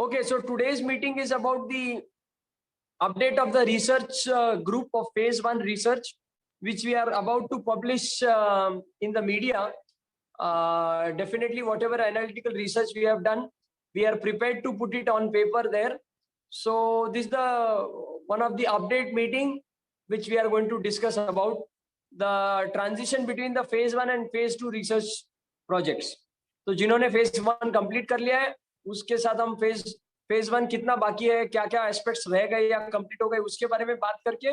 Okay, so today's meeting is about the update of the research group of phase 1 research, which we are about to publish in the media. Definitely whatever analytical research we have done, we are prepared to put it on paper there. So this is the one of the update meeting which we are going to discuss about the transition between the phase 1 and phase 2 research projects. तो जिन्होंने phase 1 complete कर लिया है, उसके साथ हम phase 1 कितना बाकी है, क्या क्या एस्पेक्ट्स रह गए या कंप्लीट हो गए, उसके बारे में बात करके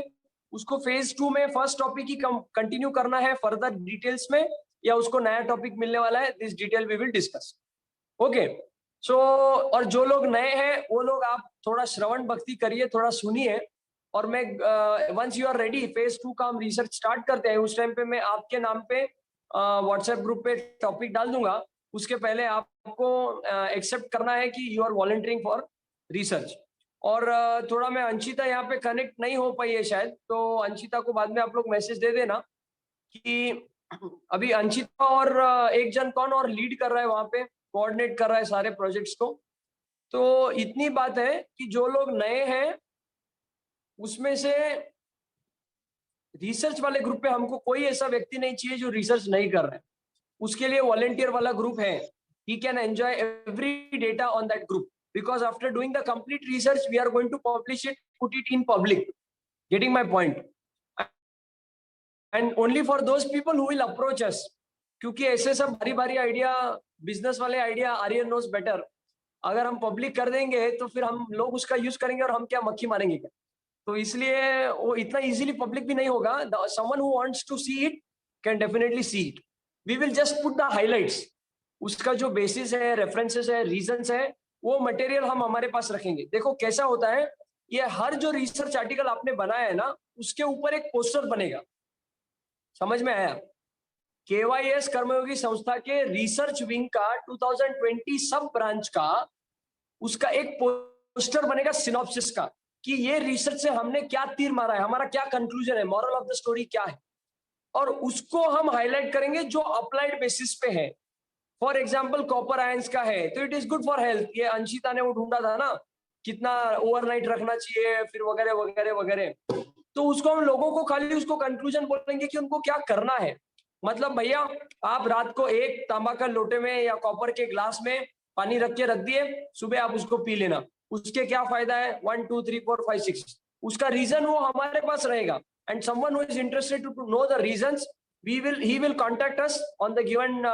उसको phase 2 में फर्स्ट टॉपिक ही कंटिन्यू करना है फर्दर डिटेल्स में, या उसको नया टॉपिक मिलने वाला है. This detail we will discuss. Okay, so और जो लोग नए हैं वो लोग आप थोड़ा श्रवण भक्ति करिए, थोड़ा सुनिए. और मैं once you are ready phase 2 का हम रिसर्च स्टार्ट करते हैं, उस टाइम पे मैं आपके नाम पे व्हाट्सएप ग्रुप पे टॉपिक डाल दूंगा. उसके पहले आपको एक्सेप्ट करना है कि you are volunteering for research. और थोड़ा मैं अंशिता यहाँ पे कनेक्ट नहीं हो पाई है शायद, तो अंशिता को बाद में आप लोग मैसेज दे देना कि अभी अंशिता और एक जन कौन और लीड कर रहा है, वहां पे कोऑर्डिनेट कर रहा है सारे प्रोजेक्ट्स को. तो इतनी बात है कि जो लोग नए हैं उसमें से रिसर्च वाले ग्रुप पे हमको कोई ऐसा व्यक्ति नहीं चाहिए जो रिसर्च नहीं कर रहा है. उसके लिए वॉलंटियर वाला ग्रुप है. He can enjoy every data on that group, because after doing the complete research we are going to publish it, put it in public. Getting my point? And only for those people who will approach us, क्योंकि ऐसे सब भारी भारी idea, business वाले idea Aryan knows better, अगर हम public कर देंगे तो फिर हम लोग उसका यूज करेंगे और हम क्या मक्खी मारेंगे क्या. तो इसलिए वो इतना इजीली पब्लिक भी नहीं होगा. Someone who wants to see it can definitely see it. We will just put the highlights. उसका जो बेसिस है, रेफरेंसेस है, रीजंस है, वो मटेरियल हम हमारे पास रखेंगे. देखो कैसा होता है, ये हर जो रिसर्च आर्टिकल आपने बनाया है ना, उसके ऊपर एक पोस्टर बनेगा. समझ में आया? KYS कर्मयोगी संस्था के रिसर्च विंग का 2020 सब ब्रांच का उसका एक पोस्टर बनेगा सिनॉप्सिस का, कि ये रिसर्च से हमने क्या तीर मारा है, हमारा क्या कंक्लूजन है, मॉरल ऑफ द स्टोरी क्या है, और उसको हम हाईलाइट करेंगे जो अप्लाइड बेसिस पे है. फॉर एग्जाम्पल कॉपर आयंस का है तो it is good for health. ये अंशिता ने वो ढूंढा था ना, कितना ओवरनाइट रखना चाहिए, फिर वगैरह वगैरह वगैरह. तो उसको हम लोगों को खाली उसको कंक्लूजन बोलेंगे कि उनको क्या करना है. मतलब भैया आप रात को एक तांबा का लोटे में या कॉपर के ग्लास में पानी रख के रख दिए, सुबह आप उसको पी लेना. उसके क्या फायदा है, 1 2 3 4 5 6, उसका रीजन वो हमारे पास रहेगा. And someone who is interested to know the reasons, he will contact us on the given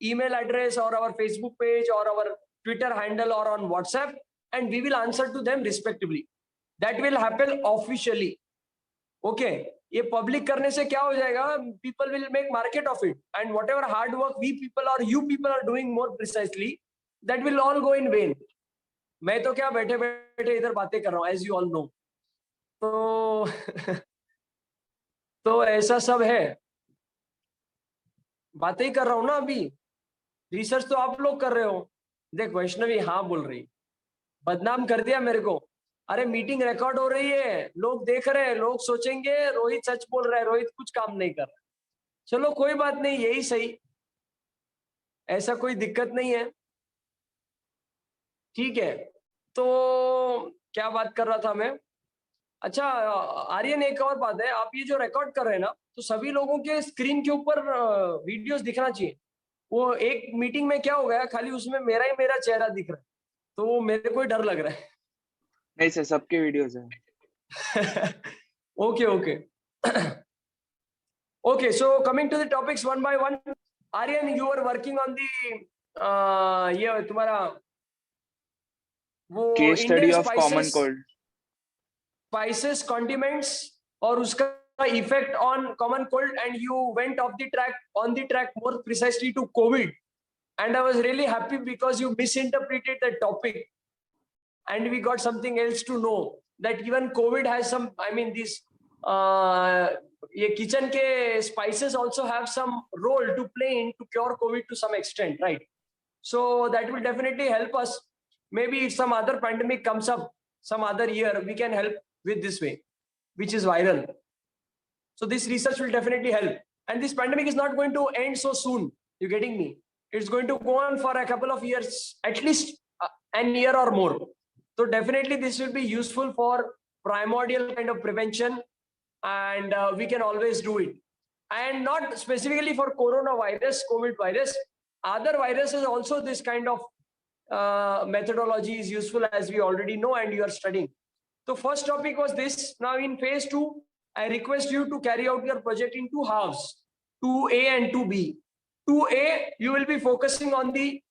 email address or our Facebook page or our Twitter handle or on WhatsApp, and we will answer to them respectively. That will happen officially. Okay, ये public करने से क्या हो जाएगा, people will make market of it, and whatever hard work we people or you people are doing more precisely, that will all go in vain. मैं तो क्या बैठे बैठे इधर बातें कर रहा हूँ, as you all know. तो ऐसा सब है, बातें ही कर रहा हूँ ना. अभी रिसर्च तो आप लोग कर रहे हो. देख वैष्णवी हाँ बोल रही, बदनाम कर दिया मेरे को. अरे मीटिंग रिकॉर्ड हो रही है, लोग देख रहे हैं, लोग सोचेंगे रोहित सच बोल रहा है, रोहित कुछ काम नहीं कर रहा. चलो कोई बात नहीं, यही सही, ऐसा कोई दिक्कत नहीं है. ठीक है, तो क्या बात कर रहा था मैं. अच्छा आर्यन, एक और बात है, आप ये जो रिकॉर्ड कर रहे हैं ना, तो सभी लोगों के स्क्रीन के ऊपर वीडियोस दिखना चाहिए. वो एक मीटिंग में क्या हो गया, खाली उसमें मेरा चेहरा दिख रहा है, तो वो मेरे को ही डर लग रहा है. नहीं सर, सबके वीडियोस हैं. Okay okay okay, so coming to the topics one by one. Aryan, you are working on the ये तुम्हारा वो case study of common cold, spices, condiments और उसका effect on common cold, and you went on the track more precisely to COVID, and I was really happy because you misinterpreted the topic and we got something else to know, that even COVID has some, I mean this ये kitchen के spices also have some role to play in to cure COVID to some extent, right? So that will definitely help us. Maybe if some other pandemic comes up some other year, we can help with this way, which is viral. So this research will definitely help, and this pandemic is not going to end so soon. You getting me? It's going to go on for a couple of years, at least an year or more. So definitely this will be useful for primordial kind of prevention, and we can always do it. And not specifically for coronavirus, COVID virus, other viruses also this kind of methodology is useful, as we already know and you are studying. So first topic was this. Now in phase 2, I request you to carry out your project in 2 halves, 2A and 2B. 2A, you will be focusing on the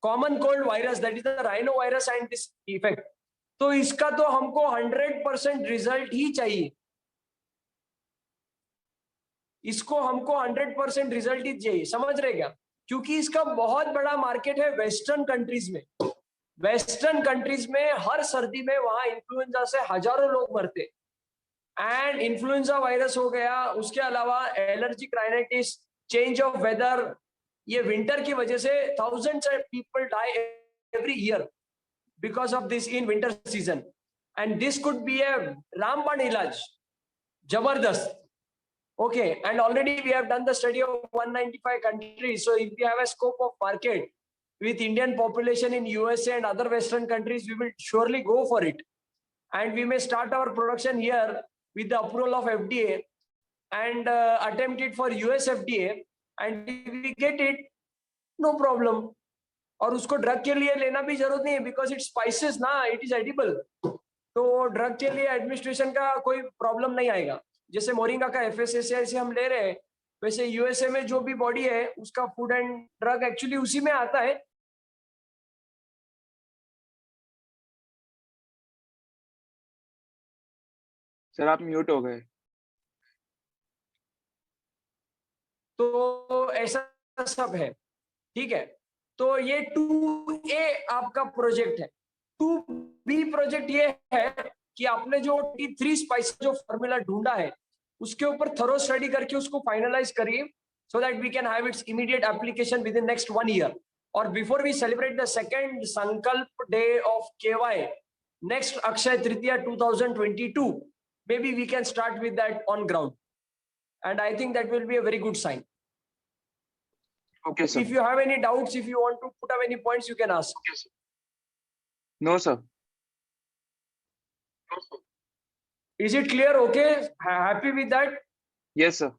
common cold virus, that is the rhinovirus and this effect. तो इसका तो हमको 100% result ही चाहिए, इसको हमको 100% result ही चाहिए, समझ रहे क्या? क्योंकि इसका बहुत बड़ा मार्केट है वेस्टर्न कंट्रीज में. वेस्टर्न कंट्रीज में हर सर्दी में वहां इन्फ्लुएंजा से हजारों लोग मरते, एंड इन्फ्लुएंजा वायरस हो गया, उसके अलावा allergic rhinitis, change of weather, ये विंटर की वजह से thousands of people die every year because of this in winter season, and this could be a rampant ilaj, jabardast. Okay, and already we have done the study of 195 countries. So if we have a scope of market with Indian population in USA and other Western countries, we will surely go for it. And we may start our production here with the approval of FDA and attempt it for US FDA. And if we get it, no problem. और उसको drug के लिए लेना भी जरूरत नहीं है, because it spices ना, इट इज एडिबल. तो ड्रग के लिए एडमिनिस्ट्रेशन का कोई प्रॉब्लम नहीं आएगा. जैसे मोरिंगा का FSSAI से हम ले रहे हैं, वैसे यूएसए में जो भी बॉडी है उसका फूड एंड ड्रग एक्चुअली उसी में आता है. सर आप म्यूट हो गए. तो ऐसा सब है, ठीक है. तो ये 2A आपका प्रोजेक्ट है. 2B प्रोजेक्ट ये है कि आपने जो T3 स्पाइस जो फॉर्मूला ढूंढा है उसके ऊपर थरो स्टडी करके उसको फाइनलाइज करिए, so that we can have its immediate application within next 1 year. Or before we celebrate the second Sankalp day of KY, next Akshaya Tritiya 2022, maybe we can start with that on ground. And I think that will be a very good sign. Okay, sir. If you have any doubts, if you want to put up any points, you can ask. Okay, sir. No, sir. Is it clear? Okay. Happy with that? Yes, sir.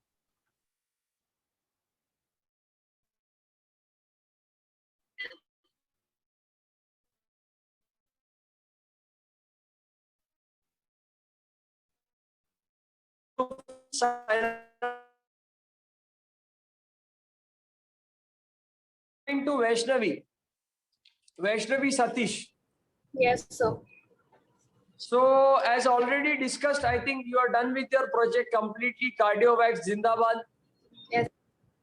To Vaishnavi Satish. Yes, sir. So as already discussed, I think you are done with your project completely. Cardiovax Zindabad. Yes.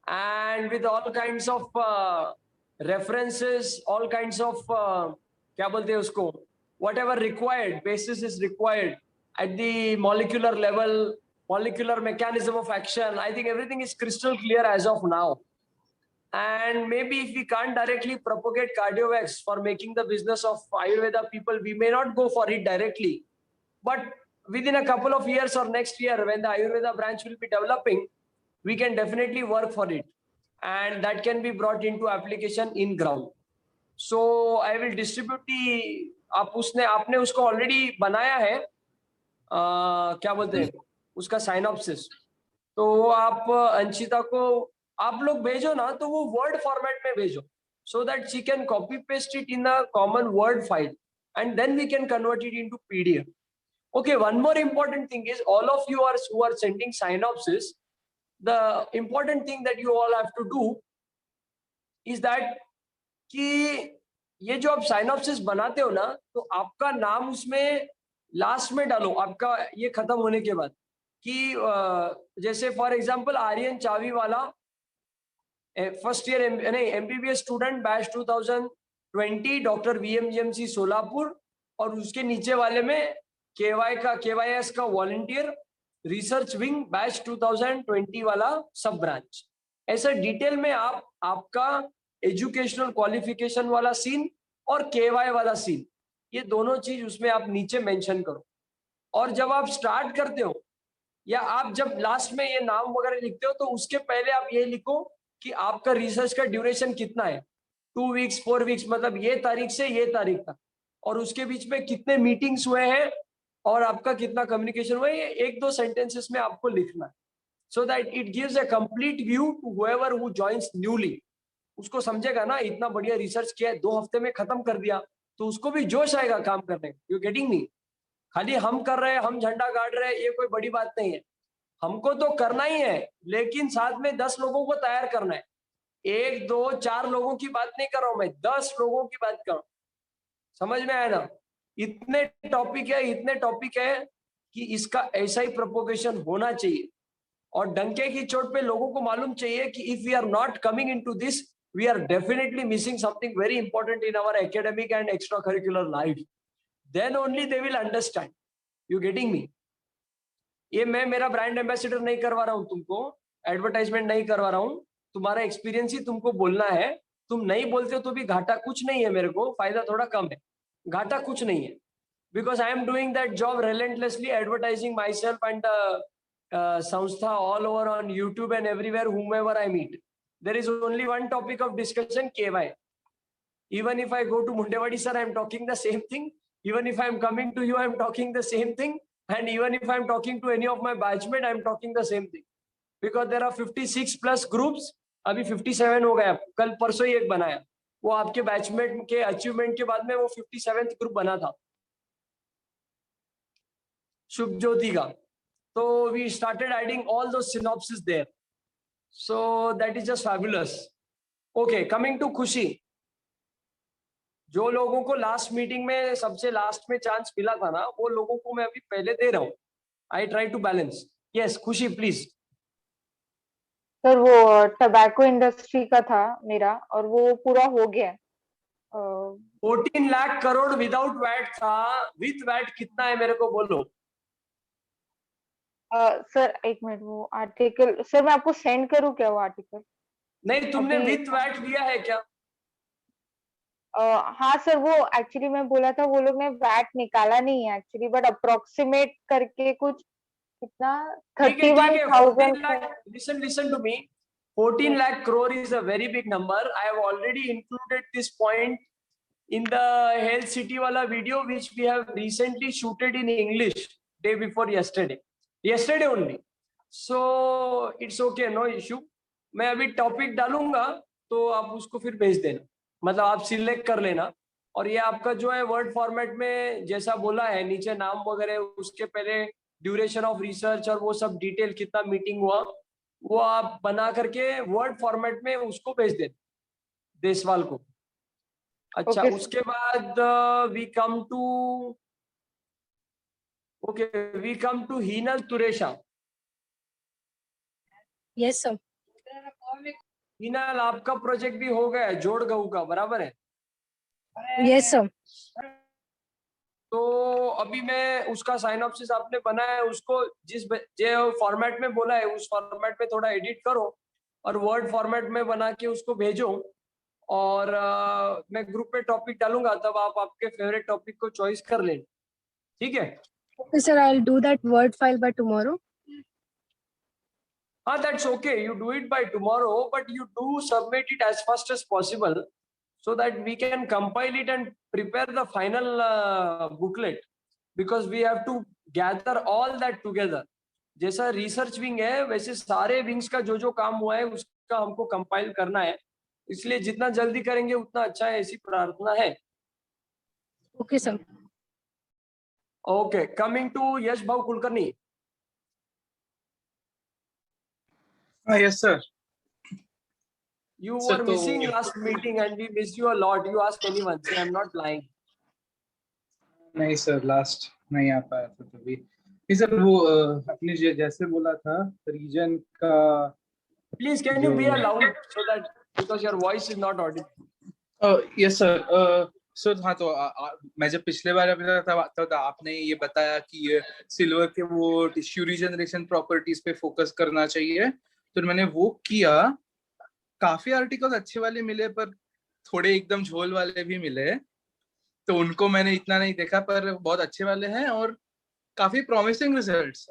And with all kinds of references, all kinds of क्या बोलते हैं उसको, whatever required, basis is required at the molecular level, molecular mechanism of action. I think everything is crystal clear as of now. And maybe if we can't directly propagate Cardiovax for making the business of Ayurveda people, we may not go for it directly. But within a couple of years or next year, when the Ayurveda branch will be developing, we can definitely work for it. And that can be brought into application in ground. So I will distribute the, आपने उसको already बनाया है, क्या बोलते हैं उसका synopsis. तो आप अंशिता को आप लोग भेजो ना, तो वो वर्ड फॉर्मेट में भेजो, so that she can copy paste it in a common word file, and then we can convert it into PDF. Okay, one more important thing is all of you who are sending synopsis, the important thing that you all have to do is that कि ये जो आप synopsis बनाते हो ना, तो आपका नाम उसमें लास्ट में डालो, आपका ये खत्म होने के बाद, कि जैसे फॉर एग्जांपल आर्यन चावी वाला फर्स्ट ईयर नहीं MBBS student batch 2020 doctor VMGMC Solapur, और उसके नीचे वाले में KYS का वॉलंटियर रिसर्च विंग बैच 2020 वाला सब ब्रांच. ऐसा डिटेल में आप आपका एजुकेशनल क्वालिफिकेशन वाला सीन और KY वाला सीन, ये दोनों चीज उसमें आप नीचे मेंशन करो. और जब आप स्टार्ट करते हो या आप जब लास्ट में ये नाम वगैरह लिखते हो, तो उसके पहले आप ये लिखो कि आपका रिसर्च का ड्यूरेशन कितना है. 2 वीक्स 4 वीक्स, मतलब ये तारीख से ये तारीख तक, और उसके बीच में कितने मीटिंग्स हुए हैं और आपका कितना कम्युनिकेशन हुआ है, ये 1-2 सेंटेंसेस में आपको लिखना है, so that it gives a complete view to whoever who joins newly. उसको समझेगा ना, इतना बढ़िया रिसर्च किया है, 2 हफ्ते में खत्म कर दिया, तो उसको भी जोश आएगा काम करने। यू गेटिंग मी? खाली हम कर रहे हैं, हम झंडा गाड़ रहे हैं, ये कोई बड़ी बात नहीं है। हमको तो करना ही है, लेकिन साथ में 10 लोगों को तैयार करना है। 1, 2, 4 लोगों की बात नहीं कर रहा हूं मैं, 10 लोगों की बात कर रहा हूं। समझ में आया ना? इतने टॉपिक है कि इसका ऐसा ही प्रोपोगेशन होना चाहिए, और डंके की चोट पे लोगों को मालूम चाहिए कि if we are not coming into this, we are definitely missing something very important in our academic and extra curricular life. Then only they will understand. You getting me? ये मैं मेरा ब्रांड एम्बेसडर नहीं करवा रहा हूं, तुमको advertisement नहीं करवा रहा हूं, तुम्हारा एक्सपीरियंस ही तुमको बोलना है। तुम नहीं बोलते हो तो भी घाटा कुछ नहीं है, मेरे को फायदा थोड़ा कम है, घाटा कुछ नहीं है, because I am doing that job relentlessly, advertising myself and Samstha all over on YouTube and everywhere, whomever I meet. There is only one topic of discussion, KY. Even if I go to Mundewadi sir, I am talking the same thing. Even if I am coming to you, I am talking the same thing. And even if I am talking to any of my batchmates, I am talking the same thing. Because there are 56 plus groups. अभी 57 हो गया, कल परसों ही एक बनाया, वो आपके batchmate के अचीवमेंट के बाद में वो 57th ग्रुप बना था, शुभ ज्योति का। तो we started adding all those synopses there, so that is just fabulous. Okay, coming to खुशी, जो लोगों को लास्ट मीटिंग में सबसे लास्ट में चांस मिला था ना, वो लोगों को मैं अभी पहले दे रहा हूँ। I try to balance. Yes Khushi please. Sir वो टबैको इंडस्ट्री का था मेरा, और वो पूरा हो गया। 14 लाख करोड़ विदाउट वैट था, विथ वैट कितना है मेरे को बोलो। सर एक मिनट, वो आर्टिकल सर मैं आपको सेंड करूँ क्या वो आर्टिकल? नहीं, तुमने विथ वैट लिया है क्या? हाँ सर, वो एक्चुअली मैं बोला था, वो लोग ने वैट निकाला नहीं है एक्चुअली, बट अप्रोक्सीमेट करके कुछ कितना 31,000। Listen to me. 14 lakh crore is a very big number. I have already included this point in the health city wala video which we have recently shooted in English day before yesterday only. So it's okay, no issue. मैं अभी topic डालूंगा तो आप उसको फिर भेज देना, मतलब आप सिलेक्ट कर लेना। और ये आपका जो है वर्ड फॉर्मेट में जैसा बोला है नीचे नाम वगैरह, उसके पहले ड्यूरेशन ऑफ रिसर्च और वो सब डिटेल कितना मीटिंग हुआ, वो आप बना करके वर्ड फॉर्मेट में उसको भेज देना देसवाल को। अच्छा Okay, उसके बाद we come to Heenal Turesha. Yes, sir. Heenal आपका प्रोजेक्ट भी हो गया है जोड़ गऊ का, बराबर है? Yes, sir. तो अभी मैं उसका साइनॉप्सिस आपने बनाया है, उसको जिस जो फॉर्मेट में बोला है उस फॉर्मेट में थोड़ा एडिट करो और वर्ड फॉर्मेट में बना के उसको भेजो। और मैं ग्रुप पे टॉपिक डालूंगा, तब आप आपके फेवरेट टॉपिक को चॉइस कर लें, ठीक है? Okay, sir. I'll do that word file by tomorrow. हाँ that's okay, you do it by tomorrow, but you do submit it as fast as possible so that we can compile it and prepare the final booklet, because we have to gather all that together. जैसा research wing है वैसे सारे wings का जो काम हुआ है उसका हमको कंपाइल करना है, इसलिए जितना जल्दी करेंगे उतना अच्छा है, ऐसी प्रार्थना है। Okay, sir. Okay, coming to Yash Bhav Kulkarni. Yes, sir. You Sir, were missing last meeting and we missed you a lot. You ask anyone, say I'm not lying. नहीं सर, लास्ट नहीं आ पाया था तभी। नहीं सर, वो अपने जैसे बोला था रीजन का। Please can you be loud so that, because your voice is not audible. Yes sir. Sir हाँ, तो मैं जब पिछले बार था आपने ये बताया कि ये सिल्वर के वो टिश्यू रीजनरेशन प्रॉपर्टीज पे फोकस करना चाहिए, तो मैंने वो किया। काफी आर्टिकल्स अच्छे वाले मिले पर थोड़े एकदम झोल वाले भी मिले, तो उनको मैंने इतना नहीं देखा, पर बहुत अच्छे वाले हैं और काफी प्रॉमिसिंग रिजल्ट्स।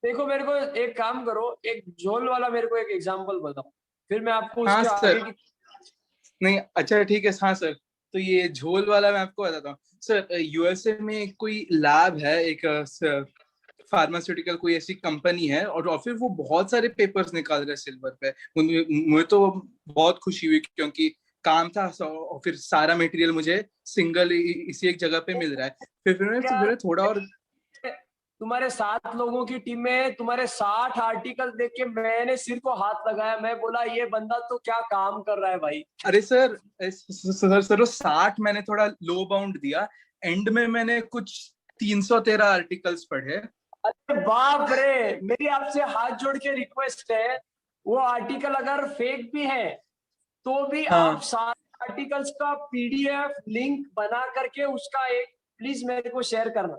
देखो मेरे को एक काम करो, एक झोल वाला मेरे को एक एग्जांपल बताओ, फिर मैं आपको हाँ उसके सर। आगे की। नहीं अच्छा ठीक है हाँ सर। तो ये झोल वाला मैं आपको बताता हूँ सर। यूएसए में कोई लैब है, एक फार्मास्यूटिकल कोई ऐसी कंपनी है, और फिर वो बहुत सारे पेपर्स निकाल रहे हैं सिल्वर पे। मुझे तो बहुत खुशी हुई क्योंकि काम था और फिर सारा मटेरियल मुझे सिंगल इसी एक जगह पे मिल रहा है। फिर थोड़ा और तुम्हारे 7 लोगों की टीम में तुम्हारे 60 आर्टिकल देख के मैंने सिर को हाथ लगाया। मैं बोला ये बंदा तो क्या काम कर रहा है भाई। अरे सर सर 60 मैंने थोड़ा लो बाउंड दिया, एंड में मैंने कुछ 313 आर्टिकल्स पढ़े। अरे बाप रे, मेरी आपसे हाथ जोड़ के रिक्वेस्ट है, वो आर्टिकल अगर फेक भी है तो भी हाँ। आप सारे आर्टिकल्स का पीडीएफ लिंक बना करके उसका एक प्लीज मेरे को शेयर करना।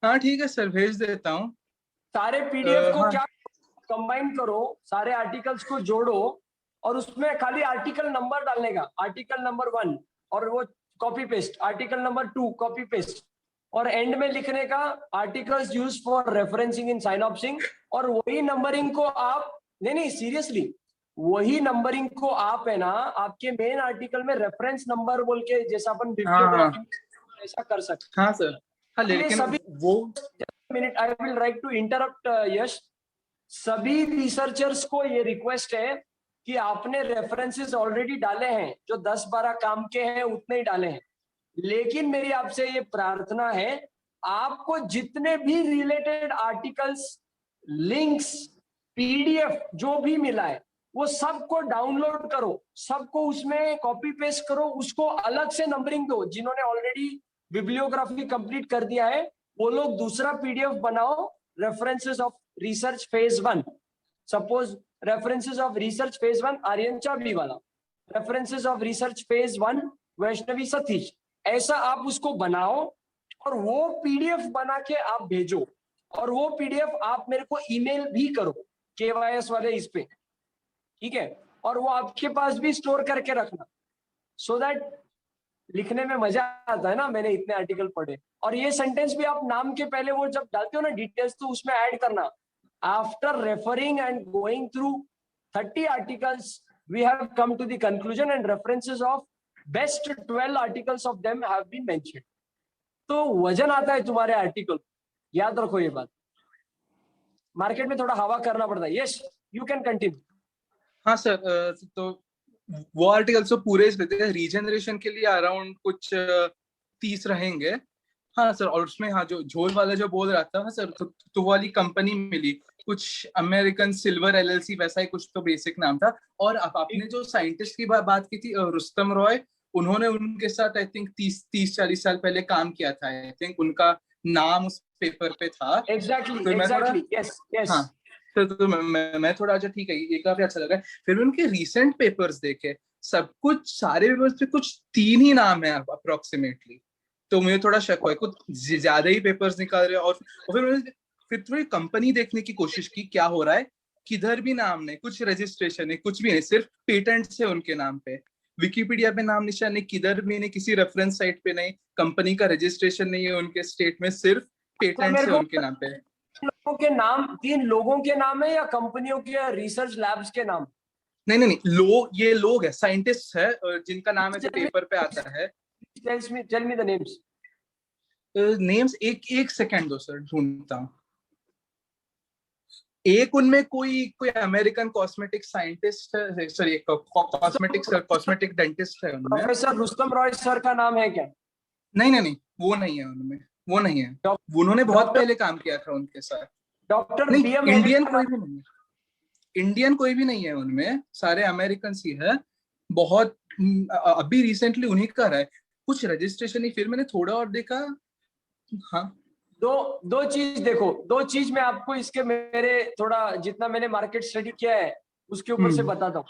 हाँ ठीक है सर, भेज देता हूँ। सारे पीडीएफ को हाँ। क्या कंबाइन करो, सारे आर्टिकल्स को जोड़ो और उसमें खाली आर्टिकल नंबर डालने का, आर्टिकल नंबर 1 और वो copy paste, article number 2 copy paste, और एंड में लिखने का आर्टिकल्स यूज फॉर रेफरेंसिंग इन साइनॉप्सिंग। और वही नंबरिंग को आप नहीं सीरियसली वही नंबरिंग को आप है ना आपके मेन आर्टिकल में रेफरेंस नंबर बोल के जैसा अपन बिब्लियोग्राफी में ऐसा कर सकते। हाँ सर। हाँ लेकिन सभी वो minute I will write to interrupt Yash. सभी रिसर्चर्स को ये रिक्वेस्ट है कि आपने रेफरेंसेस ऑलरेडी डाले हैं, जो 10-12 काम के हैं उतने ही डाले हैं, लेकिन मेरी आपसे ये प्रार्थना है आपको जितने भी रिलेटेड आर्टिकल्स, लिंक्स, पीडीएफ जो भी मिला है वो सबको डाउनलोड करो, सबको उसमें कॉपी पेस्ट करो, उसको अलग से नंबरिंग दो। जिन्होंने ऑलरेडी बिब्लियोग्राफी कंप्लीट कर दिया है वो लोग दूसरा पीडीएफ बनाओ, references of research phase 1। Suppose references of research phase 1 Aryan चाबी वाला, references of research phase 1 Vaishnavi Satish, ऐसा आप उसको बनाओ और वो पीडीएफ बना के आप भेजो, और वो पीडीएफ आप मेरे को ईमेल भी करो केवाईएस वाले इस पे, ठीक है? और वो आपके पास भी स्टोर करके रखना, सो दैट लिखने में मजा आता है ना, मैंने इतने आर्टिकल पढ़े। और ये सेंटेंस भी आप नाम के पहले वो जब डालते हो ना डिटेल्स, तो उसमें ऐड करना, after referring and going through 30 articles we have come to the conclusion and references of best 12 articles of them have been mentioned। तो वजन आता है तुम्हारे आर्टिकल, याद रखो ये बात। मार्केट में थोड़ा हवा करना पड़ता है। Yes you can continue. हाँ सर। तो वो आर्टिकल्स तो पूरे रीजनरेशन के लिए अराउंड कुछ 30 रहेंगे। हाँ सर। और उसमें हाँ जो झोल वाला जो बोल रहा था हाँ सर, तो वाली कंपनी मिली कुछ अमेरिकन सिल्वर एलएलसी वैसा ही कुछ तो बेसिक नाम था। और आपने जो साइंटिस्ट की बात की थी रुस्तम रॉय, उन्होंने उनके साथ आई थिंक 30-40 साल पहले काम किया था। आई थिंक उनका नाम उस पेपर पे था। Exactly yes yes. हाँ तो मैं थोड़ा अच्छा ठीक है, ये काफी अच्छा लगा। फिर उनके रिसेंट पेपर्स देखे, सब कुछ सारे पेपर्स पे कुछ 3 ही नाम है अप्रोक्सीमेटली। तो मुझे थोड़ा शक हुआ कुछ ज्यादा ही पेपर्स निकाल रहे हैं। और फिर थोड़ी कंपनी देखने की कोशिश की क्या हो रहा है। किधर भी नाम नहीं, कुछ रजिस्ट्रेशन नहीं, कुछ भी नहीं, सिर्फ पेटेंट्स है उनके नाम पे। विकिपीडिया पे नाम निशान नहीं, किधर भी नहीं, किसी रेफरेंस साइट पे नहीं, कंपनी का रजिस्ट्रेशन नहीं है उनके स्टेट में, सिर्फ पेटेंट्स है उनके नाम पे। लोगों के नाम, 3 लोगों के नाम है या कंपनियों के रिसर्च लैब्स के नाम? नहीं, ये लोग है, साइंटिस्ट है जिनका नाम है जो पेपर पे आता है। Tell me the names. Names एक सेकंड दो सर, ढूंढता हूँ। एक उनमें कोई अमेरिकन कॉस्मेटिक साइंटिस्ट है, सॉरी कॉस्मेटिक डेंटिस्ट है उनमें। प्रोफेसर रुस्तम रॉय सर का नाम है क्या? नहीं, वो नहीं है उनमें, वो नहीं है। उन्होंने बहुत पहले काम किया था उनके साथ। डॉक्टर नहीं, बीएम इंडियन कोई भी नहीं है, इंडियन कोई भी नहीं है उनमें, सारे अमेरिकन ही है। बहुत अभी रिसेंटली उन्हीं का रहा है, कुछ रजिस्ट्रेशन नहीं। फिर मैंने थोड़ा और देखा। हाँ दो चीज देखो, 2 चीज मैं आपको इसके मेरे थोड़ा जितना मैंने मार्केट स्टडी किया है उसके ऊपर से बताता हूँ।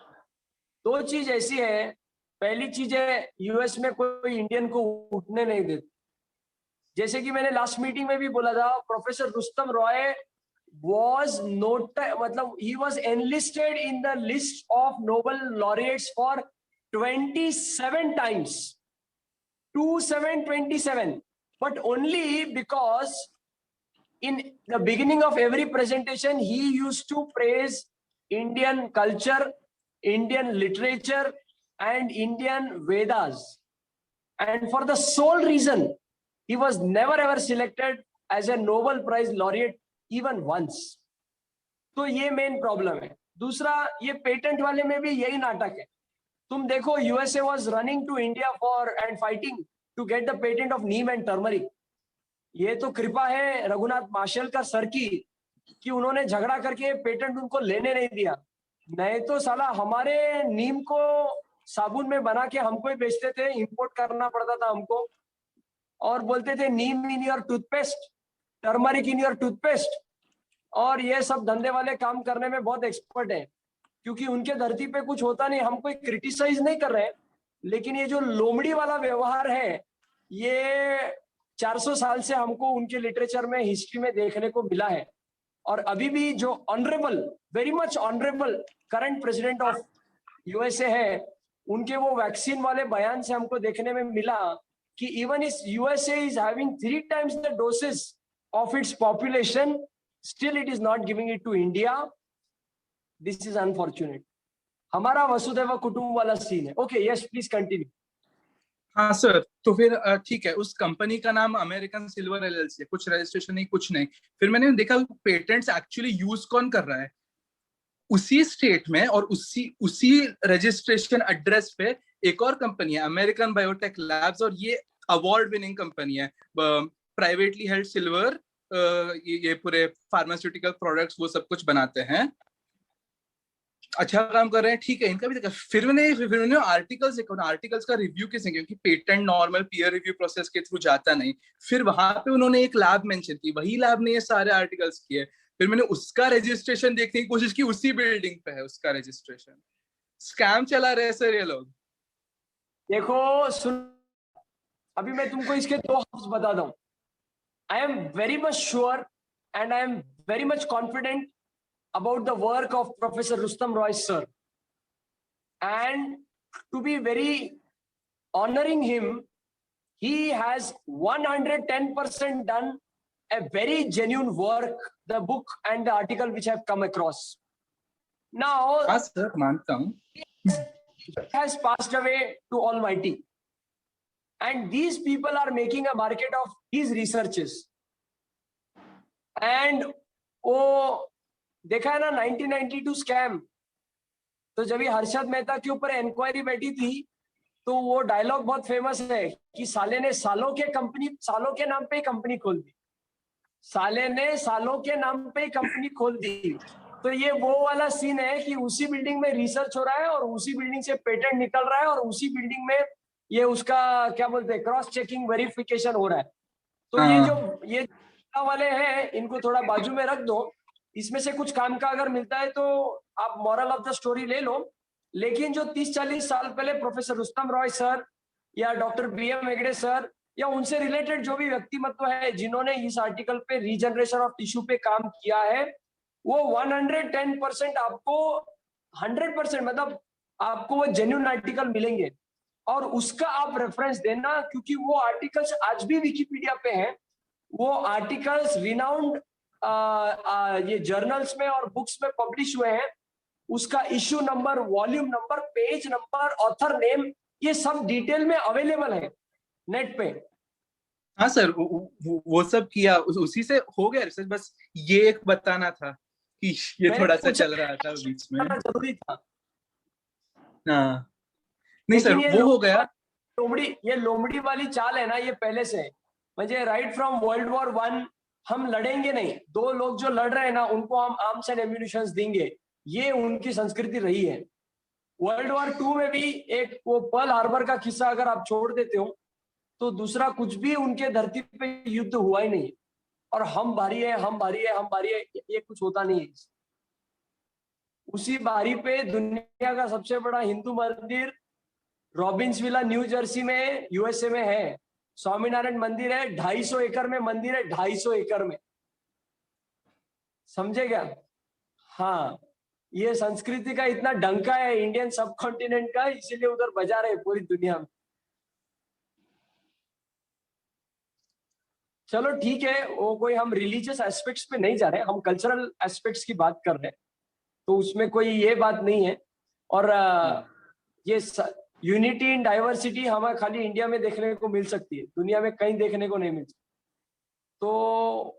2 चीज ऐसी है, पहली चीज है यूएस में कोई इंडियन को उठने नहीं देते। जैसे कि मैंने लास्ट मीटिंग में भी बोला था, प्रोफेसर रुस्तम रॉय was मतलब he was enlisted in the list of Nobel laureates for 27 times, 27, but only because in the beginning of every presentation he used to praise Indian culture, Indian literature, and Indian Vedas. And for the sole reason, he was never ever selected as a Nobel Prize laureate even once. तो ये main problem है. दूसरा, ये patent वाले में भी यही नाटक है. तुम देखो, USA was running to India for and fighting to get the patent of neem and turmeric. ये तो कृपा है रघुनाथ माशेलकर सर की कि उन्होंने झगड़ा करके पेटेंट उनको लेने नहीं दिया. नहीं तो साला हमारे नीम को साबुन में बना के हमको ही बेचते थे, इंपोर्ट करना पड़ता था हमको, और बोलते थे neem in your toothpaste, turmeric in your toothpaste. और ये सब धंधे वाले काम करने में बहुत एक्सपर्ट है, क्योंकि उनके धरती पे कुछ होता नहीं. हम कोई क्रिटिसाइज नहीं कर रहे, लेकिन ये जो लोमड़ी वाला व्यवहार है, ये 400 साल से हमको उनके लिटरेचर में, हिस्ट्री में देखने को मिला है. और अभी भी जो honourable, very much honourable current president of USA है, उनके वो वैक्सीन वाले बयान से हमको देखने में मिला कि even is USA is having 3 times the doses of its population, still it is not giving it to India. This is unfortunate. हमारा वसुधैव कुटुंब वाला सीन है. Okay, yes please continue. हाँ सर, तो फिर ठीक है, उस कंपनी का नाम अमेरिकन सिल्वर एलएलसी है, कुछ रजिस्ट्रेशन नहीं, कुछ नहीं. फिर मैंने देखा पेटेंट्स एक्चुअली यूज कौन कर रहा है, उसी स्टेट में और उसी रजिस्ट्रेशन एड्रेस पे एक और कंपनी है, अमेरिकन बायोटेक लैब्स, और ये अवार्ड विनिंग कंपनी है, प्राइवेटली हेल्ड सिल्वर. ये पूरे फार्मास्यूटिकल प्रोडक्ट्स वो सब कुछ बनाते हैं, अच्छा काम कर रहे हैं, ठीक है. इनका भी देखा. फिर मैंने आर्टिकल्स का रिव्यू किसने किया, क्योंकि patent normal peer review process के थ्रू जाता नहीं. फिर वहां पे उन्होंने एक लैब मेंशन की, वही लैब ने ये सारे आर्टिकल्स किए. फिर मैंने उसका रजिस्ट्रेशन देखने की कोशिश की, उसी बिल्डिंग पे है उसका रजिस्ट्रेशन. स्कैम चला रहे सर ये लोग. देखो सुन, अभी मैं तुमको इसके 2 हाफ्स बताता हूँ. I am very much sure and I am very much confident about the work of Professor Rustom Roy sir, and to be very honoring him, he has 110% done a very genuine work, the book and the article which I have come across. Now, हाँ sir, मानता हूँ. he has passed away to Almighty, and these people are making a market of his researches. And वो देखा है ना 1992 scam. तो जब ये हर्षद मेहता के ऊपर इंक्वायरी बैठी थी, तो वो डायलॉग बहुत फेमस है कि साले ने सालों के नाम पे ही कंपनी खोल दी. साले ने सालों के नाम पे ही कंपनी खोल दी. तो ये वो वाला सीन है कि उसी बिल्डिंग में रिसर्च हो रहा है और उसी बिल्डिंग से पेटेंट निकल रहा है और उसी बिल्डिंग में ये उसका क्या बोलते हैं, क्रॉस चेकिंग वेरिफिकेशन हो रहा है. तो ये वाले हैं, इनको थोड़ा बाजू में रख दो. इसमें से कुछ काम का अगर मिलता है तो आप मॉरल ऑफ द स्टोरी ले लो. लेकिन जो 30-40 साल पहले प्रोफेसर रुस्तम रॉय सर या डॉक्टर BM हेगड़े सर या उनसे रिलेटेड जो भी व्यक्तिमत्व है जिन्होंने इस आर्टिकल पे रीजनरेशन ऑफ टिश्यू पे काम किया है, वो 110% आपको 100% मतलब आपको वो जेन्युइन आर्टिकल मिलेंगे. और उसका आप रेफरेंस देना, क्योंकि वो आर्टिकल्स आज भी विकिपीडिया पे हैं. वो आर्टिकल्स रिनाउंड ये जर्नल्स में और बुक्स में पब्लिश हुए हैं. उसका issue number, volume number, page number, author name, ये सब डिटेल में अवेलेबल है नेट पे. हाँ सर, वो सब किया, उसी से हो गया रिसर्च. बस ये एक बताना था कि ये थोड़ा सा चल रहा था बीच में, जरूरी था. हाँ नहीं सर, वो हो गया. ये लोमड़ी वाली चाल है ना, ये पहले से. मुझे right from World War I हम लड़ेंगे नहीं, 2 लोग जो लड़ रहे हैं ना उनको हम आर्म्स एंड एम्यूनिशंस देंगे, ये उनकी संस्कृति रही है. World War II में भी एक वो पर्ल हार्बर का किस्सा अगर आप छोड़ देते हो तो दूसरा कुछ भी उनके धरती पे युद्ध हुआ ही नहीं. और हम भारी है, ये कुछ होता नहीं है. उसी बारी पे दुनिया का सबसे बड़ा हिंदू मंदिर रॉबिन्सविला न्यू जर्सी में USA में है. स्वामीनारायण मंदिर है, 250 एकड़ में मंदिर है, 250 एकड़ में. समझे क्या? हाँ, ये संस्कृति का इतना डंका है इंडियन सब कॉन्टिनेंट का, इसीलिए उधर बजा रहे पूरी दुनिया में. चलो ठीक है, वो कोई हम रिलीजियस एस्पेक्ट्स पे नहीं जा रहे, हम कल्चरल एस्पेक्ट्स की बात कर रहे हैं, तो उसमें कोई ये बात नहीं है. और ये यूनिटी इन डाइवर्सिटी हमें खाली इंडिया में देखने को मिल सकती है, दुनिया में कहीं देखने को नहीं मिल सकती। तो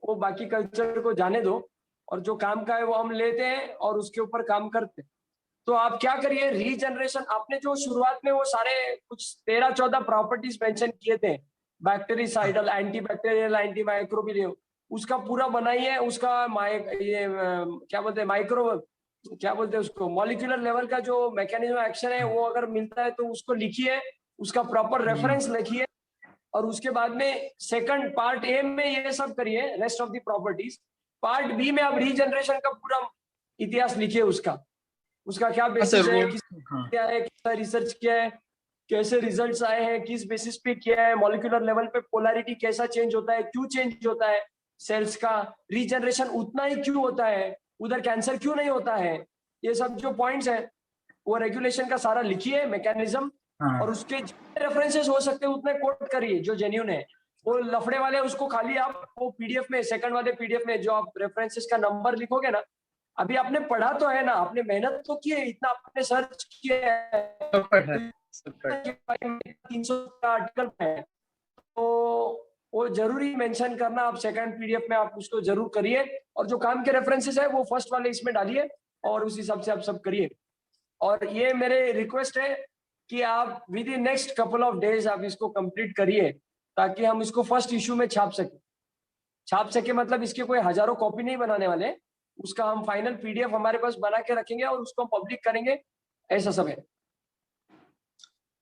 वो बाकी कल्चर को जाने दो, और जो काम का है वो हम लेते हैं और उसके ऊपर काम करते हैं। तो आप क्या करिए, रीजनरेशन, आपने जो शुरुआत में वो सारे कुछ 13-14 प्रॉपर्टीज मेंशन किए थे, bactericidal, anti bacterial, anti microbial, उसका पूरा बनाइए। उसका क्या बोलते हैं, क्या बोलते हैं उसको, मॉलिक्यूलर लेवल का जो मैकेनिज्म एक्शन है वो अगर मिलता है तो उसको लिखिए, उसका प्रॉपर रेफरेंस लिखिए, और उसके बाद में सेकंड पार्ट ए में ये सब करिए, rest of the properties. Part B में आप रीजनरेशन का पूरा इतिहास लिखिए, उसका क्या बेसिस है, क्या है, कैसा रिसर्च किया है, कैसे रिजल्ट्स आए हैं, किस बेसिस पे किया है, मॉलिक्यूलर लेवल पे पोलैरिटी कैसा चेंज होता है, क्यों चेंज होता है, सेल्स का रीजनरेशन उतना ही क्यों होता है, उधर कैंसर क्यों नहीं होता है, ये सब जो पॉइंट्स है वो रेगुलेशन का सारा लिखिए, मैकेनिज्म, और उसके रेफरेंसेस हो सकते हैं उतने कोट करिए जो जेन्युइन है। वो लफड़े वाले उसको खाली आप वो पीडीएफ में, सेकंड वाले पीडीएफ में जो आप रेफरेंसेस का नंबर लिखोगे ना, अभी आपने पढ़ा तो है ना, आपने मेहनत तो की है, इतना आपने सर्च किया है, 300 का आर्टिकल है, तो वो जरूरी मेंशन करना आप सेकंड पीडीएफ में, आप उसको जरूर करिए, और जो काम के रेफरेंसेस है वो फर्स्ट वाले इसमें डालिए, और उस हिसाब से आप सब करिए। और ये मेरे रिक्वेस्ट है कि आप with in next couple of days आप इसको कंप्लीट करिए, ताकि हम इसको फर्स्ट इश्यू में छाप सके मतलब इसके कोई हजारों कॉपी नहीं बनाने वाले, उसका हम फाइनल पीडीएफ हमारे पास बना के रखेंगे और उसको पब्लिक करेंगे, ऐसा सब है।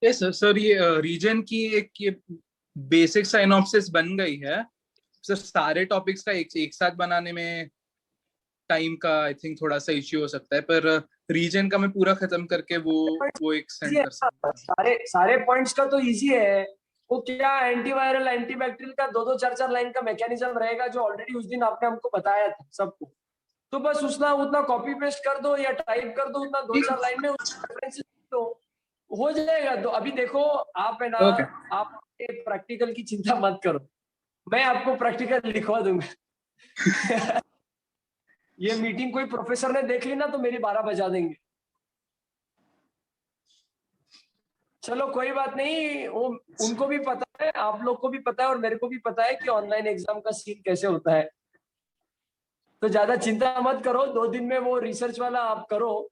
यस सर, ये रीजन की एक ये बेसिक साइनॉप्सिस बन गई है सर। सारे टॉपिक्स का एक साथ बनाने में टाइम का आई थिंक थोड़ा सा इश्यू हो सकता है, पर रीजन का मैं पूरा खत्म करके वो एक सेंड कर सकता हूं। सारे पॉइंट्स का तो इजी है, वो क्या एंटीवायरल एंटीबैक्टीरियल का 2-2 4-4 लाइन का मैकेनिज्म रहेगा, जो ऑलरेडी उस दिन आपने हमको बताया था सबको। तो बस उतना कॉपी पेस्ट कर दो या टाइप कर दो, उतना 2-4 लाइन में रेफरेंसेस तो हो जाएगा। तो अभी देखो आप है ना, आप प्रैक्टिकल की चिंता मत करो, मैं आपको प्रैक्टिकल लिखवा दूंगा। ये मीटिंग कोई प्रोफेसर ने देख ली ना तो मेरी 12 बजा देंगे। चलो कोई बात नहीं, वो उनको भी पता है, आप लोग को भी पता है, और मेरे को भी पता है कि ऑनलाइन एग्जाम का सीन कैसे होता है। तो ज्यादा चिंता मत करो, 2 दिन में वो रिसर्च वाला आप करो,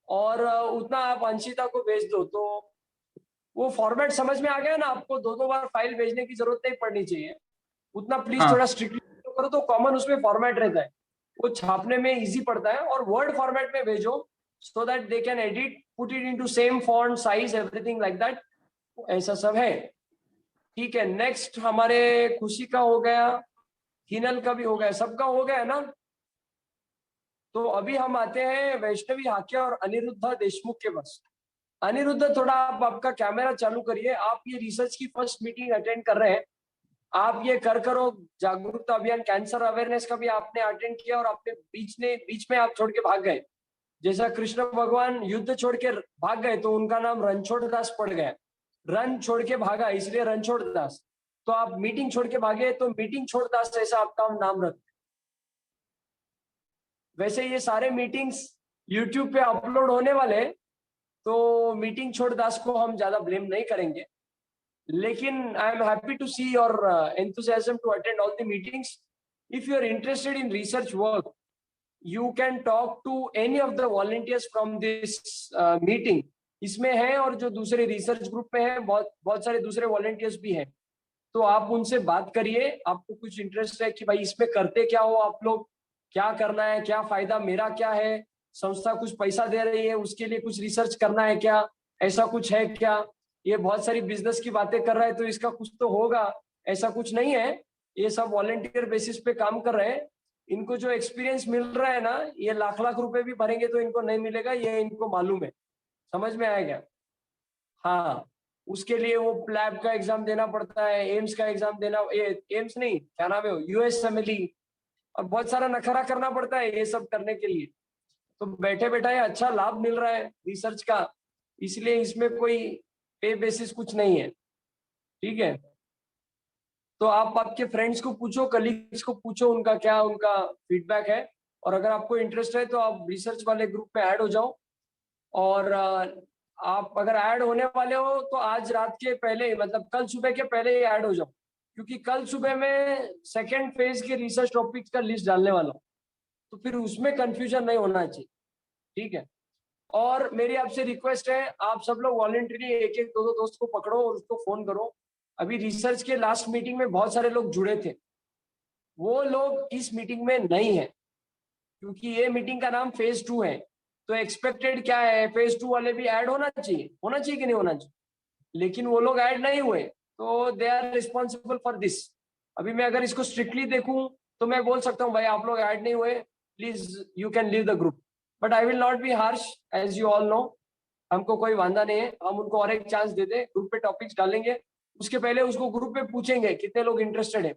और उतना आप अंशिता को भेज दो, तो वो फॉर्मेट समझ में आ गया ना आपको, 2-2 बार फाइल भेजने की जरूरत नहीं पड़नी चाहिए, उतना प्लीज थोड़ा स्ट्रिक्टली करो, तो कॉमन उसमें फॉर्मेट रहता है, वो छापने में इजी पड़ता है, और वर्ड फॉर्मेट में भेजो, so that they can edit, put it into same font size, everything like that, ऐसा सब है। ठीक है, नेक्स्ट हमारे खुशी का हो गया, हिनल का भी हो गया, सबका हो गया ना। तो अभी हम आते हैं वैष्णवी हाकिया और अनिरुद्धा देशमुख के पास। अनिरुद्ध, थोड़ा आप आपका कैमरा चालू करिए, आप ये रिसर्च की फर्स्ट मीटिंग अटेंड कर रहे हैं, आप ये करो जागरूकता अभियान, कैंसर अवेयरनेस का भी आपने अटेंड किया, और आपने बीच में आप छोड़ के भाग गए, जैसा कृष्ण भगवान युद्ध छोड़ के भाग गए तो उनका नाम रणछोड़ दास पड़ गया, रन छोड़ के भागा इसलिए रणछोड़ दास। तो आप मीटिंग छोड़ के भागे तो मीटिंग छोड़ दास ऐसा आपका नाम रख। वैसे ये सारे मीटिंग्स यूट्यूब पे अपलोड होने वाले, तो मीटिंग छोड़ दास को हम ज्यादा ब्लेम नहीं करेंगे, लेकिन I am happy to see your enthusiasm to attend all the meetings. If you are interested in research work, you can talk to any of the volunteers from this meeting. इसमें है, और जो दूसरे research group में है, बहुत सारे दूसरे वॉलंटियर्स भी हैं, तो आप उनसे बात करिए, आपको कुछ इंटरेस्ट है कि भाई इसमें करते क्या हो आप लोग, क्या करना है, क्या फायदा मेरा क्या है, संस्था कुछ पैसा दे रही है उसके लिए कुछ रिसर्च करना है क्या, ऐसा कुछ है क्या, ये बहुत सारी बिजनेस की बातें कर रहा है तो इसका कुछ तो होगा, ऐसा कुछ नहीं है, ये सब वॉलंटियर बेसिस पे काम कर रहे हैं, इनको जो एक्सपीरियंस मिल रहा है ना, ये लाख रुपए भी भरेंगे तो इनको नहीं मिलेगा, ये इनको मालूम है, समझ में आएगा। हाँ, उसके लिए वो लैब का एग्जाम देना पड़ता है, एम्स का एग्जाम देना, एम्स नहीं, क्या नाम है, यूएसएमएलई, और बहुत सारा नखरा करना पड़ता है ये सब करने के लिए। तो बैठे बैठा अच्छा लाभ मिल रहा है रिसर्च का, इसलिए इसमें कोई पे बेसिस कुछ नहीं है। ठीक है, तो आप आपके फ्रेंड्स को पूछो, कलीग्स को पूछो, उनका क्या उनका फीडबैक है, और अगर आपको इंटरेस्ट है तो आप रिसर्च वाले ग्रुप में ऐड हो जाओ। और आप अगर ऐड होने वाले हो तो आज रात के पहले, मतलब कल सुबह के पहले ही ऐड हो जाओ, क्योंकि कल सुबह में सेकेंड फेज के रिसर्च टॉपिक्स का लिस्ट डालने वाला हूँ, तो फिर उसमें कंफ्यूजन नहीं होना चाहिए, ठीक है। और मेरी आपसे रिक्वेस्ट है, आप सब लोग वॉलंटरी एक एक दो दोस्त को पकड़ो और उसको फोन करो। अभी रिसर्च के लास्ट मीटिंग में बहुत सारे लोग जुड़े थे, वो लोग इस मीटिंग में नहीं है, क्योंकि ये मीटिंग का नाम फेज 2 है। तो एक्सपेक्टेड क्या है, फेज 2 वाले भी ऐड होना चाहिए कि नहीं होना चाहिए, लेकिन वो लोग ऐड नहीं हुए, तो they are responsible for this. अभी मैं अगर इसको स्ट्रिक्टली देखूं तो मैं बोल सकता हूँ भाई आप लोग ऐड नहीं हुए, please you can leave the group, but I will not be harsh, as you all know. हमको कोई वांदा नहीं है, हम उनको और एक चांस देते, ग्रुप पे टॉपिक्स डालेंगे, उसके पहले उसको ग्रुप पे पूछेंगे कितने लोग इंटरेस्टेड है।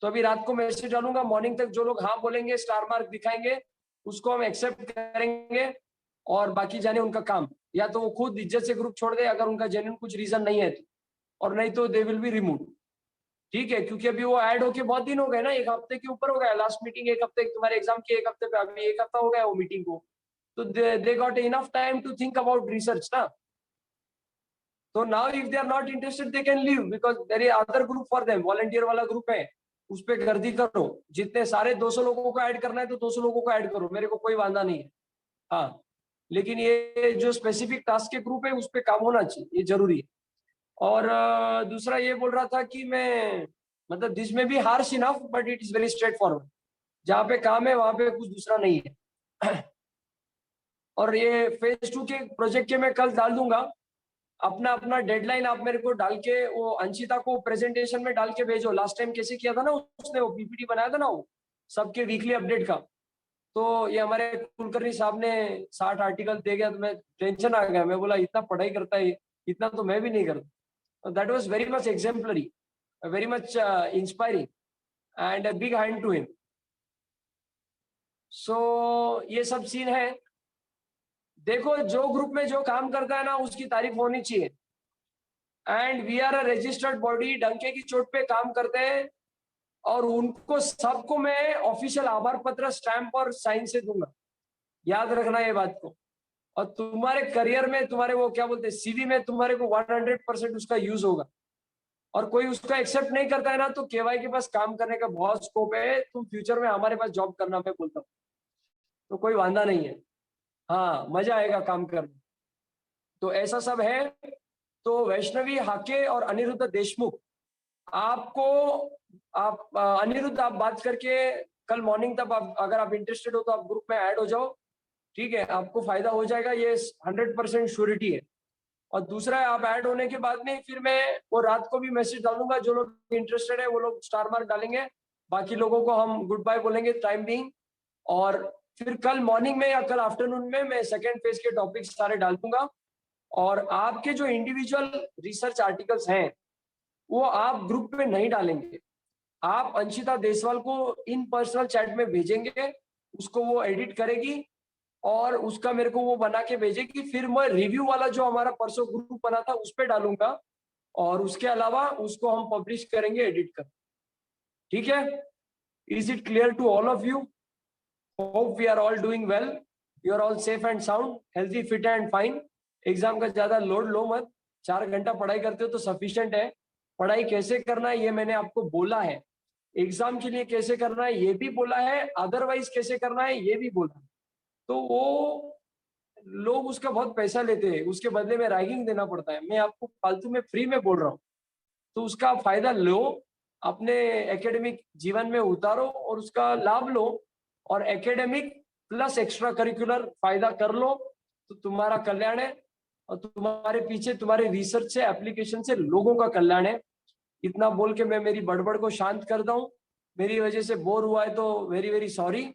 तो अभी रात को मैसेज डालूंगा, मॉर्निंग तक जो लोग हाँ बोलेंगे, स्टार मार्क दिखाएंगे, उसको हम एक्सेप्ट करेंगे, और बाकी जाने उनका काम, या तो वो खुद इज्जत से ग्रुप छोड़ दे अगर उनका जेन्युइन कुछ रीजन नहीं है, और नहीं तो दे विल बी रिमूव, ठीक है। क्योंकि अभी वो ऐड होके बहुत दिन हो गए ना, एक हफ्ते के ऊपर हो गया, लास्ट मीटिंग एक हफ्ते, तुम्हारे एग्जाम के एक हफ्ते पे, अभी एक हफ्ता हो गया वो मीटिंग को, तो they got enough time to think about research ना। तो now if they are not interested they can leave, because there is other group for them, volunteer वाला ग्रुप है, उस पे गर्दी करो, जितने सारे 200 लोगों को ऐड करना है तो 200 लोगों को ऐड करो, मेरे को कोई वादा नहीं है। हाँ, लेकिन ये जो स्पेसिफिक टास्क के ग्रुप है उस पे काम होना चाहिए, ये जरूरी है। और दूसरा ये बोल रहा था कि मैं, मतलब दिस में B harsh enough but it is very straight forward, जहाँ पे काम है वहां पे कुछ दूसरा नहीं है। और ये फेज 2 के प्रोजेक्ट के मैं कल डाल दूंगा, अपना अपना डेडलाइन आप मेरे को डाल के, वो अंशिता को प्रेजेंटेशन में डाल के भेजो, लास्ट टाइम कैसे किया था ना उसने, वो पीपीटी बनाया था ना वो सबके वीकली अपडेट का। तो ये हमारे कुलकर्णी साहब ने 60 आर्टिकल दे गया, तो मैं टेंशन आ गया, मैं बोला इतना पढ़ाई करता है, इतना तो मैं भी नहीं करता। That was very much exemplary, very much inspiring, and a big hand to him. So ये सब सीन है। देखो, जो ग्रुप में जो काम करता है ना उसकी तारीफ होनी चाहिए, and we are a registered body, डंके की चोट पे काम करते हैं, और उनको सबको मैं ऑफिशियल आभार पत्र स्टैंप और साइन से दूंगा, याद रखना ये बात को। और तुम्हारे करियर में, तुम्हारे वो क्या बोलते हैं सीवी में, तुम्हारे को 100% उसका यूज होगा। और कोई उसका एक्सेप्ट नहीं करता है ना, तो केवाई के पास काम करने का बहुत स्कोप है, तुम फ्यूचर में हमारे पास जॉब करना, मैं बोलता हूँ, तो कोई वांदा नहीं है। हाँ, मजा आएगा काम करने। तो ऐसा सब है। तो वैष्णवी हाके और अनिरुद्ध देशमुख, आपको, आप अनिरुद्ध, आप बात करके कल मॉर्निंग तक, आप अगर आप इंटरेस्टेड हो तो आप ग्रुप में ऐड हो जाओ, ठीक है, आपको फायदा हो जाएगा, ये 100% श्योरिटी है। और दूसरा है, आप ऐड होने के बाद में फिर मैं वो रात को भी मैसेज डालूंगा, जो लोग इंटरेस्टेड है वो लोग स्टार मार्क डालेंगे, बाकी लोगों को हम गुड बाय बोलेंगे टाइम बीइंग। और फिर कल मॉर्निंग में या कल आफ्टरनून में मैं सेकेंड फेज के टॉपिक्स सारे डाल दूंगा। और आपके जो इंडिविजुअल रिसर्च आर्टिकल्स हैं वो आप ग्रुप में नहीं डालेंगे, आप अंशिता देसवाल को इन पर्सनल चैट में भेजेंगे, उसको वो एडिट करेगी और उसका मेरे को वो बना के भेजेगी, फिर मैं रिव्यू वाला जो हमारा परसों ग्रुप बना था उस पर डालूंगा, और उसके अलावा उसको हम पब्लिश करेंगे एडिट कर, ठीक है। Is it clear to all of you? Hope we are all doing well, you are all safe and sound, healthy, fit and fine. Exam का ज्यादा लोड लो मत, 4 घंटा पढ़ाई करते हो तो सफिशिएंट है। पढ़ाई कैसे करना है ये मैंने आपको बोला है, एग्जाम के लिए कैसे करना है ये भी बोला है, अदरवाइज कैसे करना है ये भी बोला है। तो वो लोग उसका बहुत पैसा लेते हैं, उसके बदले में रैगिंग देना पड़ता है, मैं आपको फालतू में फ्री में बोल रहा हूँ, तो उसका आप फायदा लो, अपने एकेडमिक जीवन में उतारो और उसका लाभ लो, और एकेडमिक प्लस एक्स्ट्रा करिकुलर फायदा कर लो, तो तुम्हारा कल्याण है, और तुम्हारे पीछे तुम्हारे रिसर्च से, एप्लीकेशन से लोगों का कल्याण है। इतना बोल के मैं मेरी बड़बड़ को शांत करता हूँ, मेरी वजह से बोर हुआ है तो वेरी वेरी सॉरी।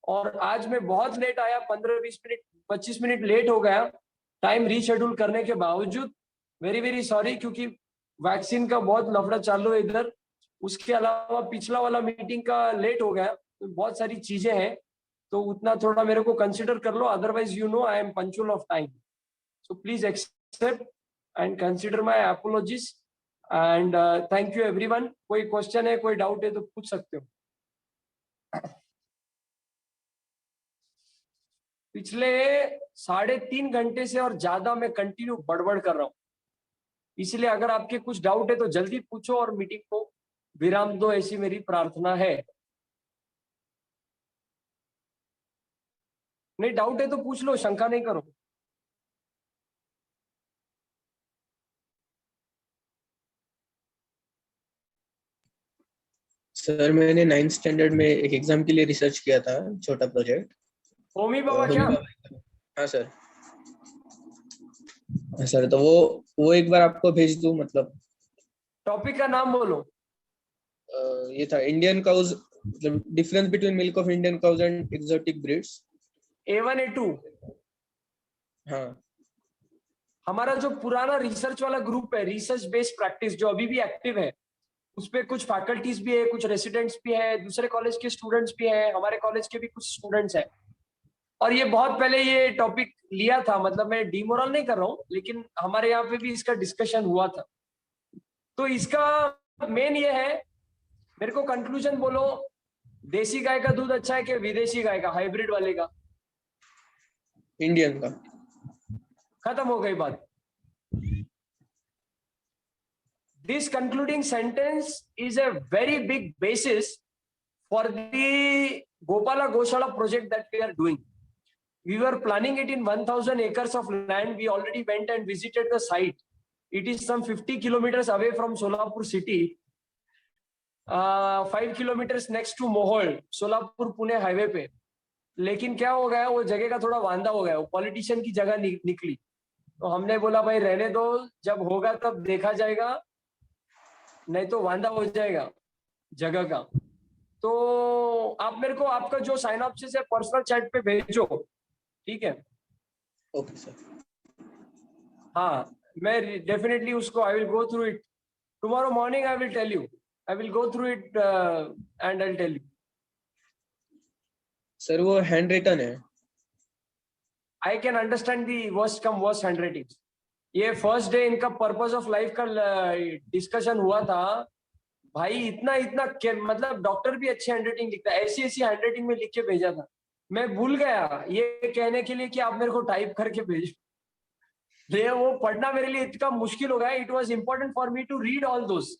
और आज मैं बहुत लेट आया, 15-20 मिनट 25 मिनट लेट हो गया टाइम रीशेड्यूल करने के बावजूद, वेरी वेरी सॉरी, क्योंकि वैक्सीन का बहुत लफड़ा चालू है इधर, उसके अलावा पिछला वाला मीटिंग का लेट हो गया, तो बहुत सारी चीजें हैं, तो उतना थोड़ा मेरे को कंसिडर कर लो, otherwise you know I am punctual of time, so please accept and consider my apologies, and thank you everyone. कोई क्वेश्चन है, कोई डाउट है तो पूछ सकते हो। पिछले 3.5 घंटे से और ज्यादा मैं कंटिन्यू बड़बड़ कर रहा हूँ, इसलिए अगर आपके कुछ डाउट है तो जल्दी पूछो और मीटिंग को विराम दो, ऐसी मेरी प्रार्थना है। नहीं डाउट है तो पूछ लो, शंका नहीं करो। सर मैंने 9th स्टैंडर्ड में एक एग्जाम के लिए रिसर्च किया था, छोटा प्रोजेक्ट। होमी बाबा क्या? हाँ सर। हाँ सर, तो वो एक बार आपको भेज दूं, मतलब टॉपिक का नाम बोलो। ये था इंडियन काउज, मतलब difference between milk of Indian cause and exotic breeds. A1 A2। हाँ हमारा जो पुराना रिसर्च वाला ग्रुप है, रिसर्च बेस्ड प्रैक्टिस, जो अभी भी एक्टिव है, उसपे कुछ फैकल्टीज भी है, कुछ रेसिडेंट्स भी है, दूसरे कॉलेज के स्टूडेंट्स भी हैं, हमारे कॉलेज के भी कुछ स्टूडेंट्स हैं। और ये बहुत पहले ये टॉपिक लिया था, मतलब मैं डीमोरल नहीं कर रहा हूँ, लेकिन हमारे यहाँ पे भी इसका डिस्कशन हुआ था। तो इसका मेन ये है, मेरे को कंक्लूजन बोलो, देसी गाय का दूध अच्छा है कि विदेशी गाय का, हाइब्रिड वाले का? इंडियन का। खत्म हो गई बात। This concluding sentence is a very big basis for the Gopala Goshala project that we are doing. We were planning it in 1000 acres of land. We already went and visited the site. It is some 50 kilometers away from Solapur city, 5 kilometers next to Mohol, Solapur Pune highway पे। लेकिन क्या हो गया, वो जगह का थोड़ा वांदा हो गया, वो पॉलिटिशियन की जगह निकली। तो हमने बोला भाई रहने दो, जब होगा तब देखा जाएगा, नहीं तो वांदा हो जाएगा जगह का। तो आप मेरे को आपका जो साइन ऑप्सिस है पर्सनल चैट पे भेजो, ठीक है? Okay sir. हाँ, मैं डेफिनेटली उसको I will go through it tomorrow morning. I will tell you, I will go through it and I will tell you. Sir वो हैंड रिटन है। I can understand the worst come worst handwriting. ये first day इनका purpose of life का discussion हुआ था भाई, इतना इतना मतलब डॉक्टर भी अच्छी हैंडराइटिंग लिखता है, ऐसी ऐसी हैंडराइटिंग में लिख के भेजा था। मैं भूल गया ये कहने के लिए कि आप मेरे को टाइप करके भेजो। ये वो पढ़ना मेरे लिए इतना मुश्किल हो गया। It was important for me to read all those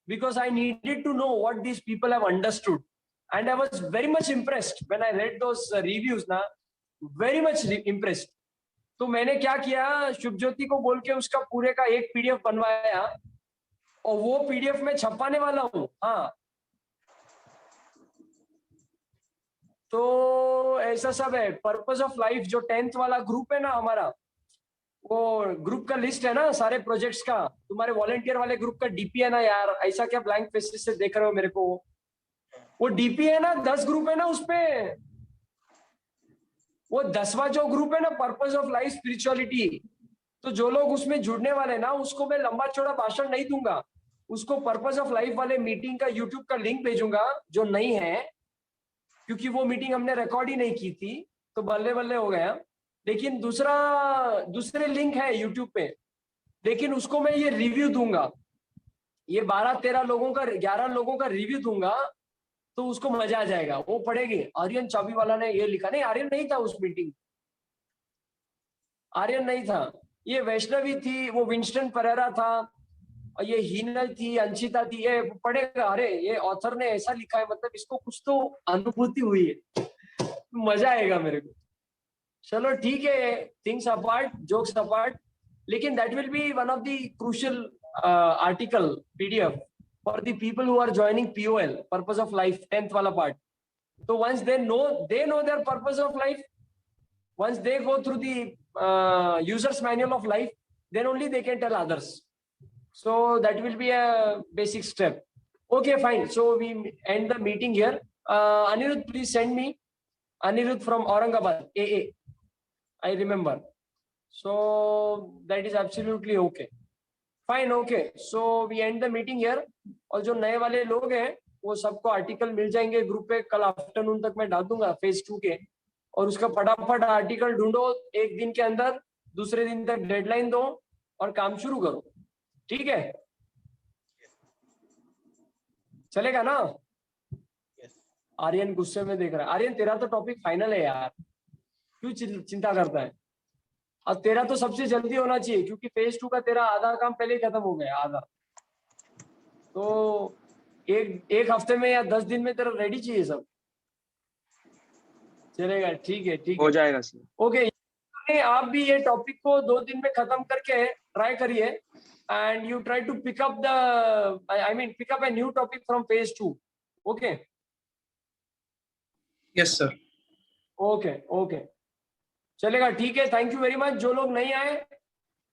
because I needed to know what these people have understood and I was very much impressed when I read those reviews ना, वेरी मच इम्प्रेस्ड। तो मैंने क्या किया, शुभ ज्योति को बोल के उसका पूरे का एक पीडीएफ बनवाया और वो पीडीएफ में छपाने वाला हूँ। हाँ, तो ऐसा सब है। पर्पस ऑफ लाइफ जो 10th वाला ग्रुप है ना हमारा, वो ग्रुप का लिस्ट है ना सारे प्रोजेक्ट्स का, तुम्हारे वॉलंटियर वाले ग्रुप का डीपी है ना यार, ऐसा क्या ब्लैंक फेसेस से देख रहे हो मेरे को? वो डीपी है ना, 10 ग्रुप है ना उसपे। वो 10वां जो ग्रुप है ना, पर्पस ऑफ लाइफ स्पिरिचुअलिटी, तो जो लोग उसमें जुड़ने वाले ना, उसको मैं लंबा चौड़ा भाषण नहीं दूंगा, उसको पर्पस ऑफ लाइफ वाले मीटिंग का यूट्यूब का लिंक भेजूंगा जो नहीं है, क्योंकि वो मीटिंग हमने रिकॉर्ड ही नहीं की थी, तो बल्ले बल्ले हो गया। लेकिन दूसरे लिंक है यूट्यूब पे, लेकिन उसको मैं ये रिव्यू दूंगा, ये 12-13 लोगों का 11 लोगों का रिव्यू दूंगा, तो उसको मजा आ जाएगा। वो पढ़ेगी आर्यन चाबी वाला ने ये लिखा, नहीं आर्यन नहीं था उस मीटिंग, आर्यन नहीं था, ये वैष्णवी थी, वो विंस्टन परेरा था, और ये हीनल थी, अंशिता थी। ये पढ़ेगा, अरे ये ऑथर ने ऐसा लिखा है, मतलब इसको कुछ तो अनुभूति हुई है, मजा आएगा मेरे को। चलो ठीक है, थिंग्स अपार्ट, जोक्स अपार्ट, लेकिन that will be one of the crucial article PDF for the people who are joining POL, purpose of life, 10th wala part. So once they know their purpose of life, once they go through the user's manual of life, then only they can tell others. So that will be a basic step. Okay, fine. So we end the meeting here. Anirudh, please send me. Anirudh from Aurangabad, AA. I remember. So that is absolutely okay. Fine, okay, so we end the meeting here. और जो नए वाले लोग हैं वो सबको article मिल जाएंगे group पे, कल आफ्टरनून तक मैं डाल दूंगा फेज 2 के, और उसका फटाफट आर्टिकल ढूंढो एक दिन के अंदर, दूसरे दिन तक डेडलाइन दो और काम शुरू करो, ठीक है? चलेगा ना? आर्यन गुस्से में देख रहा है। आर्यन तेरा तो टॉपिक फाइनल है यार, क्यों चिंता करता है? और तेरा तो सबसे जल्दी होना चाहिए क्योंकि फेज 2 का तेरा आधा काम पहले ही खत्म हो गया, आधा। तो एक हफ्ते में या 10 दिन में तेरा रेडी चाहिए सब। चलेगा, ठीक है, ठीक हो है, जाएगा सर। ओके। आप भी ये टॉपिक को 2 दिन में खत्म करके ट्राई करिए and you try to pick up the I mean pick up a new topic from phase 2। Okay, yes sir. Okay, okay, चलेगा, ठीक है, थैंक यू वेरी मच। जो लोग नहीं आए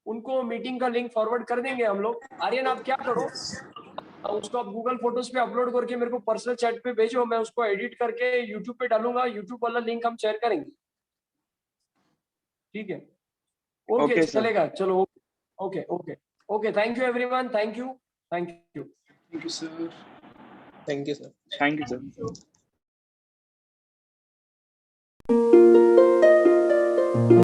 उनको मीटिंग का लिंक फॉरवर्ड कर देंगे हम लोग। आर्यन आप क्या करो, उसको आप गूगल फोटोज पे अपलोड करके मेरे को पर्सनल चैट पे भेजो, मैं उसको एडिट करके यूट्यूब पे डालूंगा, यूट्यूब वाला लिंक हम शेयर करेंगे, ठीक है? Okay, okay sir. चलेगा, चलो, okay, okay, okay, thank you everyone, thank you, thank you. Thank you sir. Thank you, sir. Thank you sir.